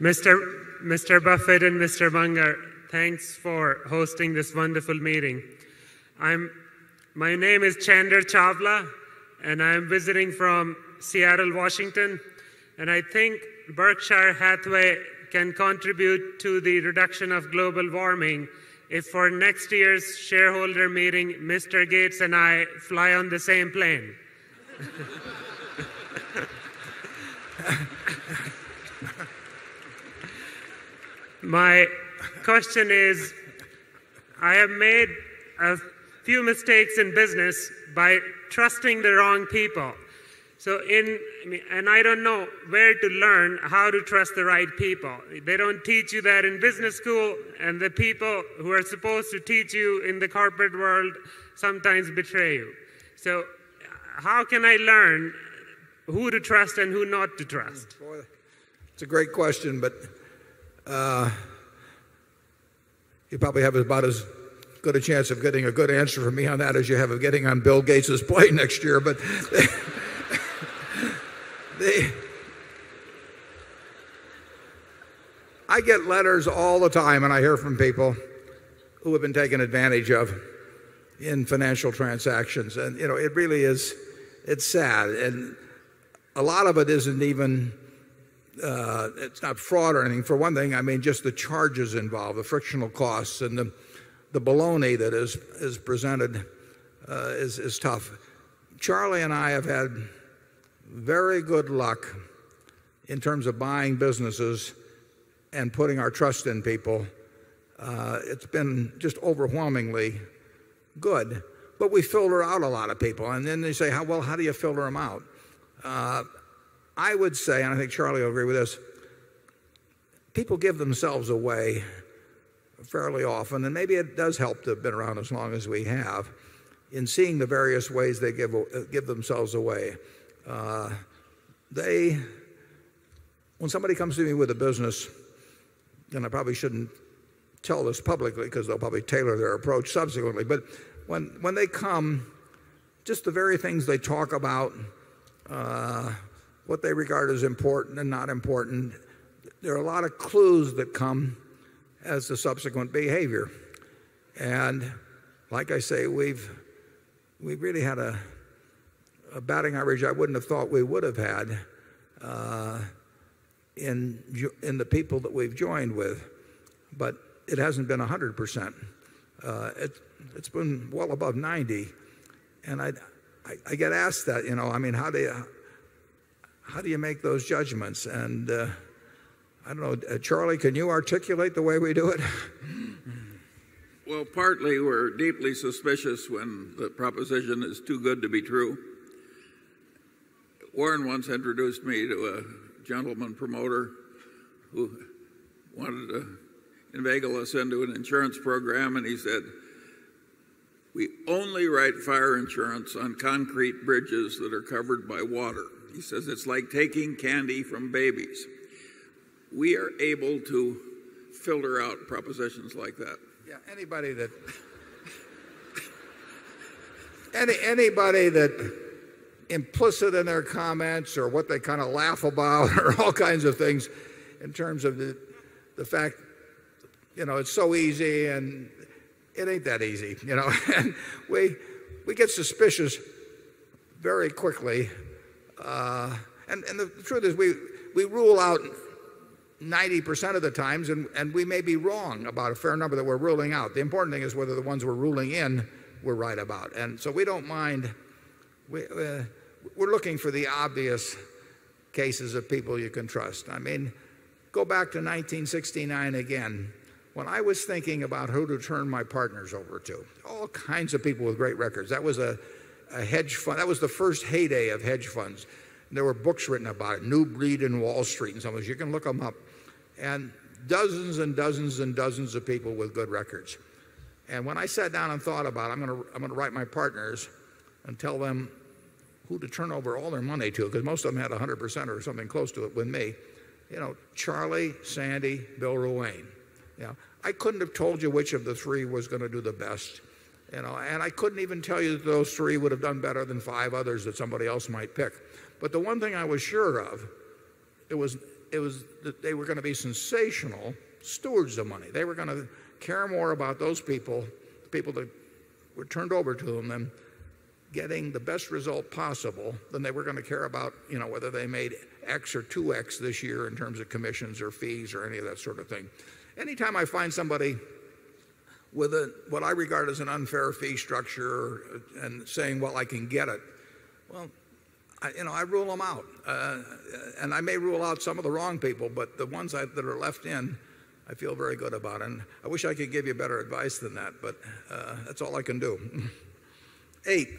Mr. Buffett and Mr. Munger, thanks for hosting this wonderful meeting. My name is Chandra Chawla, and I'm visiting from Seattle, Washington. And I think Berkshire Hathaway can contribute to the reduction of global warming if for next year's shareholder meeting, Mr. Gates and I fly on the same plane. My question is, I have made a few mistakes in business by trusting the wrong people. And I don't know where to learn how to trust the right people. They don't teach you that in business school, and the people who are supposed to teach you in the corporate world sometimes betray you. So how can I learn who to trust and who not to trust? Boy, it's a great question, but you probably have about as good a chance of getting a good answer from me on that as you have of getting on Bill Gates' plane next year. But I get letters all the time, and I hear from people who have been taken advantage of in financial transactions. And, it really is, it's sad. And a lot of it isn't even, it's not fraud or anything. For one thing, I mean, just the charges involved, the frictional costs, and the baloney that is presented is tough. Charlie and I have had very good luck in terms of buying businesses and putting our trust in people. It's been just overwhelmingly good. But we filter out a lot of people. And then they say, how do you filter them out? I would say, and I think Charlie will agree with this, people give themselves away fairly often, and maybe it does help to have been around as long as we have, in seeing the various ways they give themselves away. When somebody comes to me with a business, and I probably shouldn't tell this publicly because they'll probably tailor their approach subsequently, but when they come, just the very things they talk about, what they regard as important and not important, there are a lot of clues that come as the subsequent behavior. And like I say, we've really had a batting average I wouldn't have thought we would have had in the people that we've joined with, but it hasn't been 100%. It's been well above 90, and I get asked that, I mean, how do you make those judgments? And I don't know, Charlie, can you articulate the way we do it? Well, partly we're deeply suspicious when the proposition is too good to be true. Warren once introduced me to a gentleman promoter who wanted to inveigle us into an insurance program, and he said, we only write fire insurance on concrete bridges that are covered by water. He says it's like taking candy from babies. We are able to filter out propositions like that. Yeah, anybody that implicit in their comments or what they kind of laugh about or all kinds of things in terms of the fact, it's so easy, and it ain't that easy, and we get suspicious very quickly. And the truth is we rule out 90% of the times, and we may be wrong about a fair number that we're ruling out. The important thing is whether the ones we're ruling in we're right about. And so we don't mind. We're looking for the obvious cases of people you can trust. I mean, go back to 1969 again. When I was thinking about who to turn my partners over to, all kinds of people with great records. That was a hedge fund. That was the first heyday of hedge funds. And there were books written about it, New Breed in Wall Street and some of those. You can look them up. And dozens and dozens and dozens of people with good records. And when I sat down and thought about it, I'm going to write my partners and tell them who to turn over all their money to, because most of them had 100% or something close to it with me. Charlie, Sandy, Bill Ruane. I couldn't have told you which of the three was going to do the best. And I couldn't even tell you that those three would have done better than 5 others that somebody else might pick. But the one thing I was sure of, it that they were going to be sensational stewards of money. They were going to care more about those people, the people that were turned over to them, than getting the best result possible, than they were going to care about, whether they made X or 2X this year in terms of commissions or fees or any of that sort of thing. Anytime I find somebody with what I regard as an unfair fee structure and saying, well, I can get it, well, I rule them out. And I may rule out some of the wrong people, but the ones that are left in, I feel very good about. And I wish I could give you better advice than that, but that's all I can do. 8.